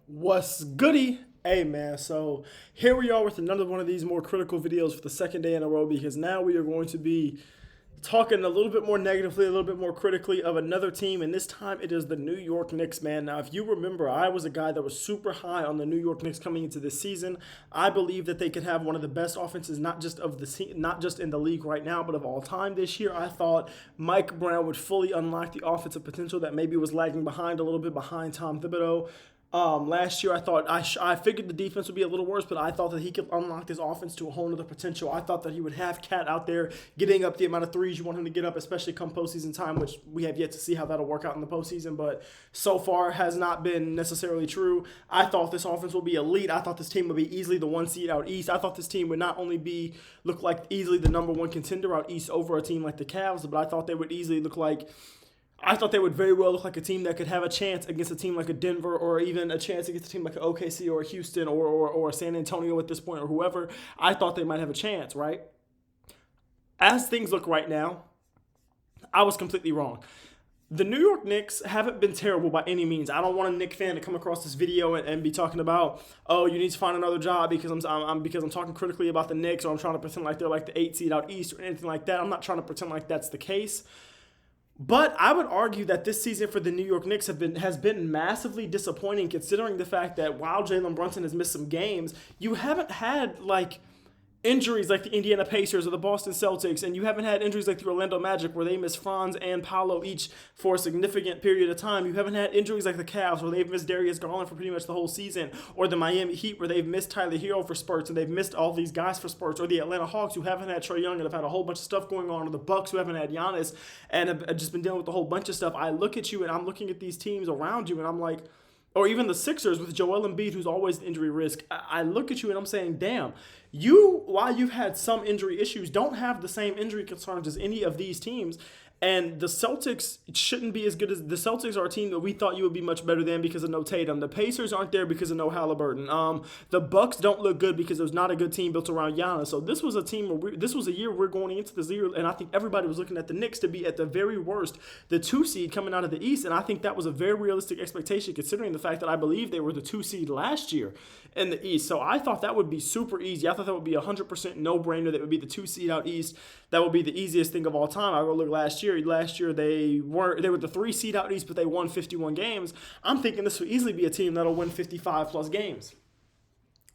What's goody? Hey man, so here we are with another one of these more critical videos for the second day in a row because now we are going to be talking a little bit more negatively, a little bit more critically of another team, and this time it is the New York Knicks, man. Now, if you remember, I was a guy that was super high on the New York Knicks coming into this season. I believe that they could have one of the best offenses, not just in the league right now, but of all time this year. I thought Mike Brown would fully unlock the offensive potential that maybe was lagging behind a little bit behind Tom Thibodeau. Last year, I thought I figured the defense would be a little worse, but I thought that he could unlock this offense to a whole other potential. I thought that he would have Cat out there getting up the amount of threes you want him to get up, especially come postseason time, which we have yet to see how that'll work out in the postseason. But so far has not been necessarily true. I thought this offense would be elite. I thought this team would be easily the one seed out east. I thought this team would not only look like easily the number one contender out east over a team like the Cavs, but I thought they would easily look like I thought they would very well look like a team that could have a chance against a team like a Denver or even a chance against a team like an OKC or a Houston or San Antonio at this point or whoever. I thought they might have a chance, right? As things look right now, I was completely wrong. The New York Knicks haven't been terrible by any means. I don't want a Knicks fan to come across this video and be talking about, oh, you need to find another job because I'm talking critically about the Knicks, or I'm trying to pretend like they're like the 8 seed out east or anything like that. I'm not trying to pretend like that's the case. But I would argue that this season for the New York Knicks has been massively disappointing, considering the fact that while Jalen Brunson has missed some games, you haven't had injuries like the Indiana Pacers or the Boston Celtics, and you haven't had injuries like the Orlando Magic where they missed Franz and Paolo each for a significant period of time. You haven't had injuries like the Cavs where they've missed Darius Garland for pretty much the whole season, or the Miami Heat where they've missed Tyler Hero for spurts and they've missed all these guys for spurts, or the Atlanta Hawks who haven't had Trae Young and have had a whole bunch of stuff going on, or the Bucks who haven't had Giannis and have just been dealing with a whole bunch of stuff. I look at you and I'm looking at these teams around you and I'm like, or even the Sixers with Joel Embiid, who's always the injury risk. I look at you and I'm saying, damn, while you've had some injury issues, don't have the same injury concerns as any of these teams. And the Celtics shouldn't be as good as the Celtics are a team that we thought you would be much better than because of no Tatum. The Pacers aren't there because of no Halliburton. The Bucks don't look good because there's not a good team built around Giannis. So this was a team this was a year we're going into this year, and I think everybody was looking at the Knicks to be at the very worst, the 2 seed coming out of the East, and I think that was a very realistic expectation considering the fact that I believe they were the 2 seed last year in the East. So I thought that would be super easy. I thought that would be a 100% no-brainer. That would be the 2 seed out East. That would be the easiest thing of all time. I go look last year. Last year they were the 3 seed out East, but they won 51 games. I'm thinking this would easily be a team that'll win 55 plus games.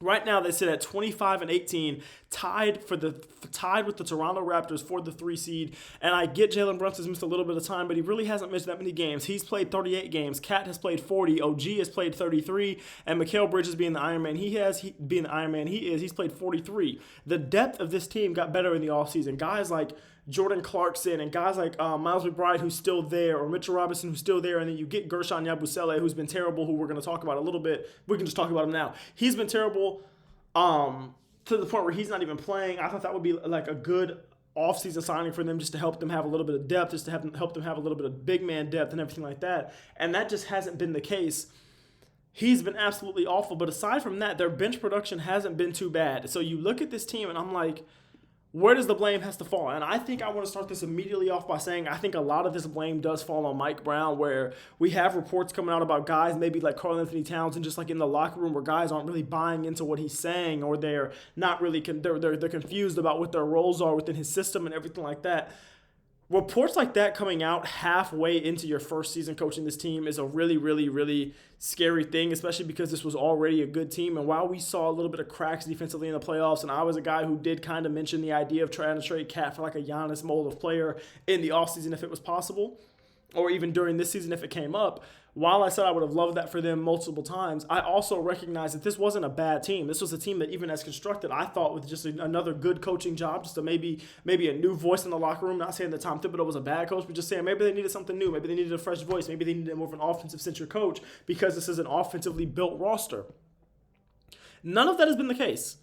Right now, they sit at 25-18, tied with the Toronto Raptors for the 3 seed. And I get Jalen Brunson's missed a little bit of time, but he really hasn't missed that many games. He's played 38 games. Cat has played 40. OG has played 33, and Mikal Bridges being the Iron Man he is. He's played 43. The depth of this team got better in the offseason. Guys like Jordan Clarkson and guys like Miles McBride, who's still there, or Mitchell Robinson, who's still there, and then you get Gershon Yabusele, who's been terrible, who we're going to talk about a little bit. We can just talk about him now. He's been terrible to the point where he's not even playing. I thought that would be like a good offseason signing for them, just to help them have a little bit of depth, just to help them have a little bit of big man depth and everything like that. And that just hasn't been the case. He's been absolutely awful. But aside from that, their bench production hasn't been too bad. So you look at this team, and I'm like, where does the blame has to fall? And I think I want to start this immediately off by saying I think a lot of this blame does fall on Mike Brown, where we have reports coming out about guys maybe like Karl-Anthony Towns and just like in the locker room where guys aren't really buying into what he's saying, or they're not really they're confused about what their roles are within his system and everything like that. Reports like that coming out halfway into your first season coaching this team is a really, really, really scary thing, especially because this was already a good team. And while we saw a little bit of cracks defensively in the playoffs, and I was a guy who did kind of mention the idea of trying to trade Cat for like a Giannis mold of player in the offseason if it was possible, or even during this season if it came up, while I said I would have loved that for them multiple times, I also recognize that this wasn't a bad team. This was a team that, even as constructed, I thought with just another good coaching job, just maybe a new voice in the locker room. Not saying that Tom Thibodeau was a bad coach, but just saying maybe they needed something new. Maybe they needed a fresh voice. Maybe they needed more of an offensive-centric coach because this is an offensively built roster. None of that has been the case.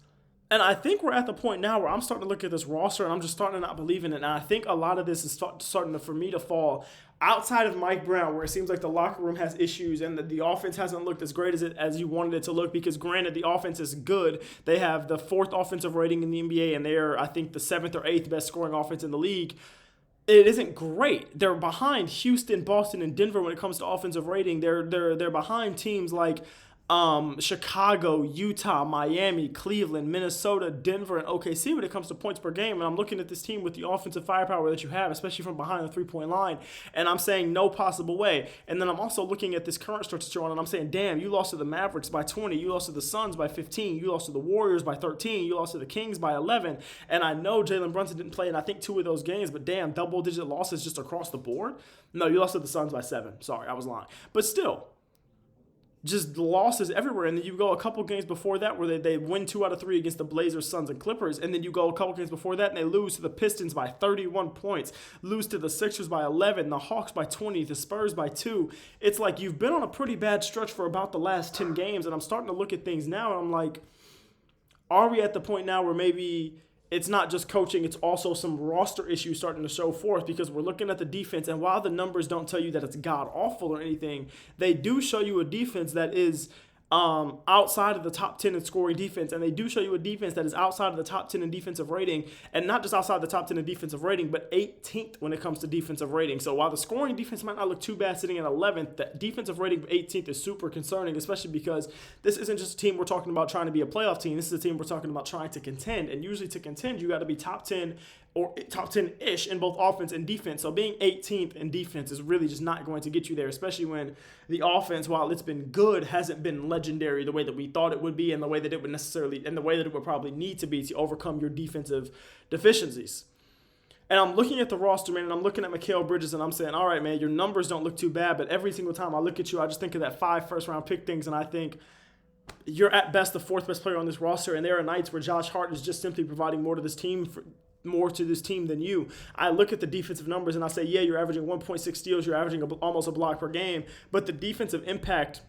And I think we're at the point now where I'm starting to look at this roster and I'm just starting to not believe in it. And I think a lot of this is starting for me to fall outside of Mike Brown, where it seems like the locker room has issues and the offense hasn't looked as great as you wanted it to look, because granted, the offense is good. They have the 4th offensive rating in the NBA, and they're, I think, the 7th or 8th best scoring offense in the league. It isn't great. They're behind Houston, Boston, and Denver when it comes to offensive rating. They're behind teams like Chicago, Utah, Miami, Cleveland, Minnesota, Denver, and OKC when it comes to points per game. And I'm looking at this team with the offensive firepower that you have, especially from behind the three-point line, and I'm saying no possible way. And then I'm also looking at this current stretch that you're on, and I'm saying, damn, you lost to the Mavericks by 20, you lost to the Suns by 15, you lost to the Warriors by 13, you lost to the Kings by 11. And I know Jalen Brunson didn't play in, I think, 2 of those games, but damn, double-digit losses just across the board. No, you lost to the Suns by 7. Sorry, I was lying. But still, just losses everywhere. And then you go a couple games before that where they win 2 out of 3 against the Blazers, Suns, and Clippers. And then you go a couple games before that and they lose to the Pistons by 31 points, lose to the Sixers by 11, the Hawks by 20, the Spurs by 2. It's like you've been on a pretty bad stretch for about the last 10 games. And I'm starting to look at things now and I'm like, are we at the point now where maybe it's not just coaching, it's also some roster issues starting to show forth, because we're looking at the defense, and while the numbers don't tell you that it's god-awful or anything, they do show you a defense that is outside of the top 10 in scoring defense, and they do show you a defense that is outside of the top 10 in defensive rating, and not just outside the top 10 in defensive rating, but 18th when it comes to defensive rating. So while the scoring defense might not look too bad sitting at 11th, the defensive rating of 18th is super concerning, especially because this isn't just a team we're talking about trying to be a playoff team. This is a team we're talking about trying to contend, and usually to contend, you got to be top 10 or top 10-ish in both offense and defense. So being 18th in defense is really just not going to get you there, especially when the offense, while it's been good, hasn't been legendary the way that we thought it would be, and the way that it would necessarily, and the way that it would probably need to be to overcome your defensive deficiencies. And I'm looking at the roster, man, and I'm looking at Mikal Bridges, and I'm saying, all right, man, your numbers don't look too bad, but every single time I look at you, I just think of that 5 first-round pick things, and I think you're at best the 4th best player on this roster, and there are nights where Josh Hart is just simply providing more to this team than you. I look at the defensive numbers and I say, yeah, you're averaging 1.6 steals, you're averaging almost a block per game, but the defensive impact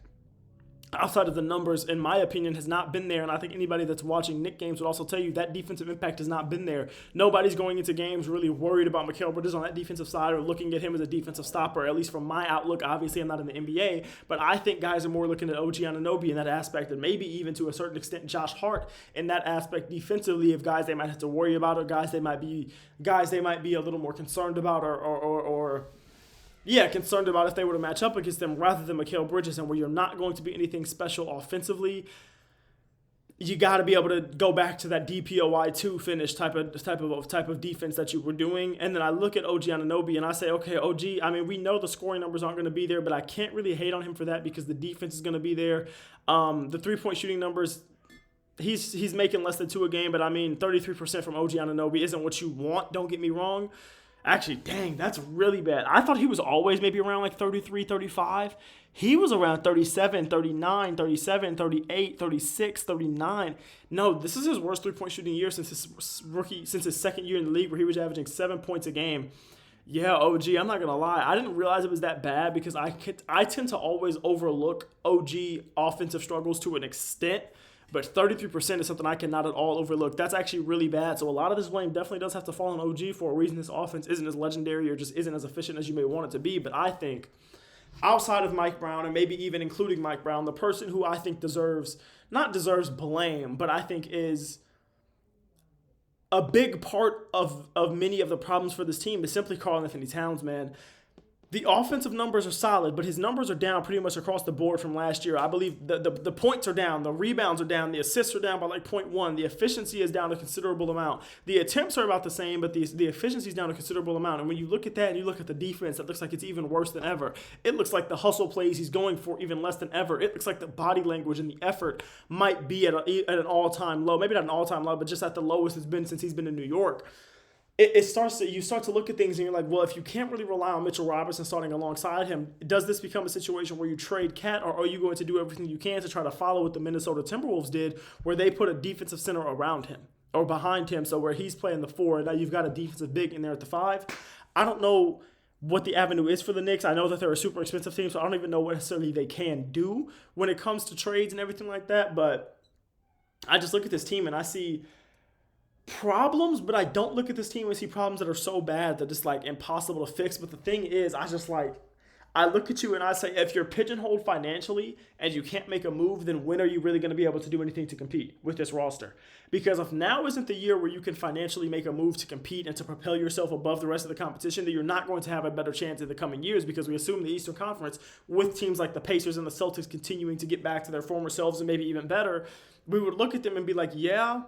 outside of the numbers, in my opinion, has not been there. And I think anybody that's watching Knicks games would also tell you that defensive impact has not been there. Nobody's going into games really worried about Mikal Bridges on that defensive side or looking at him as a defensive stopper, at least from my outlook. Obviously, I'm not in the NBA, but I think guys are more looking at OG Anunoby in that aspect, and maybe even to a certain extent Josh Hart in that aspect defensively, of guys they might have to worry about, or guys they might be a little more concerned about, concerned about if they were to match up against them, rather than Mikal Bridges, and where you're not going to be anything special offensively. You got to be able to go back to that DPOY 2 finish type of defense that you were doing. And then I look at OG Anunoby and I say, okay, OG, I mean, we know the scoring numbers aren't going to be there, but I can't really hate on him for that because the defense is going to be there. The 3-point shooting numbers, he's making less than 2 a game, but I mean, 33% from OG Anunoby isn't what you want, don't get me wrong. Actually, dang, that's really bad. I thought he was always maybe around like 33, 35. He was around 37, 39, 37, 38, 36, 39. No, this is his worst 3-point shooting year since his second year in the league, where he was averaging 7 points a game. Yeah, OG, I'm not going to lie. I didn't realize it was that bad because I tend to always overlook OG offensive struggles to an extent. But 33% is something I cannot at all overlook. That's actually really bad. So a lot of this blame definitely does have to fall on OG for a reason this offense isn't as legendary or just isn't as efficient as you may want it to be. But I think outside of Mike Brown, and maybe even including Mike Brown, the person who I think not deserves blame, but I think is a big part of many of the problems for this team is simply Karl-Anthony Towns, man. The offensive numbers are solid, but his numbers are down pretty much across the board from last year. I believe the points are down, the rebounds are down, the assists are down by like 0.1. The efficiency is down a considerable amount. The attempts are about the same, but the efficiency is down a considerable amount. And when you look at that and you look at the defense, it looks like it's even worse than ever. It looks like the hustle plays he's going for even less than ever. It looks like the body language and the effort might be at an all-time low. Maybe not an all-time low, but just at the lowest it's been since he's been in New York. You start to look at things and you're like, well, if you can't really rely on Mitchell Robinson starting alongside him, does this become a situation where you trade Cat, or are you going to do everything you can to try to follow what the Minnesota Timberwolves did, where they put a defensive center around him or behind him, so where he's playing the 4 and now you've got a defensive big in there at the 5? I don't know what the avenue is for the Knicks. I know that they're a super expensive team, so I don't even know what necessarily they can do when it comes to trades and everything like that, but I just look at this team and I see problems, but I don't look at this team and see problems that are so bad that it's like impossible to fix. But the thing is, I look at you and I say, if you're pigeonholed financially and you can't make a move, then when are you really going to be able to do anything to compete with this roster? Because if now isn't the year where you can financially make a move to compete and to propel yourself above the rest of the competition, then you're not going to have a better chance in the coming years, because we assume the Eastern Conference, with teams like the Pacers and the Celtics continuing to get back to their former selves and maybe even better, we would look at them and be like, yeah,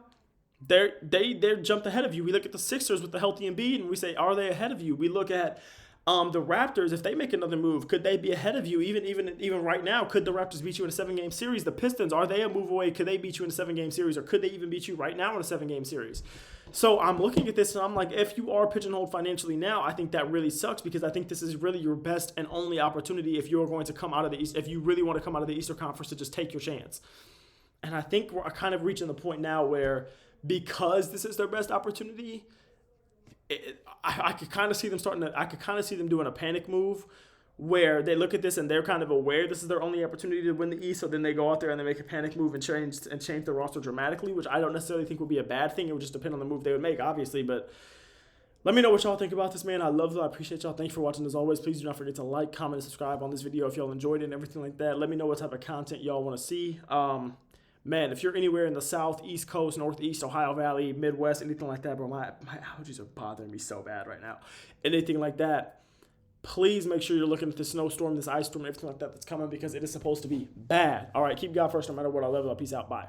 they're jumped ahead of you. We look at the Sixers with the healthy Embiid and we say, are they ahead of you? We look at the Raptors. If they make another move, could they be ahead of you? Even right now, could the Raptors beat you in a 7-game series? The Pistons, are they a move away? Could they beat you in a 7-game series, or could they even beat you right now in a 7-game series? So I'm looking at this and I'm like, if you are pigeonholed financially now, I think that really sucks, because I think this is really your best and only opportunity if you're going to come out of the East, if you really want to come out of the Eastern Conference, to just take your chance. And I think we're kind of reaching the point now where, because this is their best opportunity, I could kind of see them doing a panic move where they look at this and they're kind of aware this is their only opportunity to win the East. So then they go out there and they make a panic move and change the roster dramatically, which I don't necessarily think would be a bad thing. It would just depend on the move they would make, obviously. But let me know what y'all think about this, man. I appreciate y'all. Thanks for watching as always. Please do not forget to like, comment, and subscribe on this video if y'all enjoyed it and everything like that. Let me know what type of content y'all want to see. Man, if you're anywhere in the South, East Coast, Northeast, Ohio Valley, Midwest, anything like that, bro, my allergies are bothering me so bad right now. Anything like that, please make sure you're looking at this snowstorm, this ice storm, everything like that that's coming, because it is supposed to be bad. All right, keep God first no matter what. I love you. Peace out. Bye.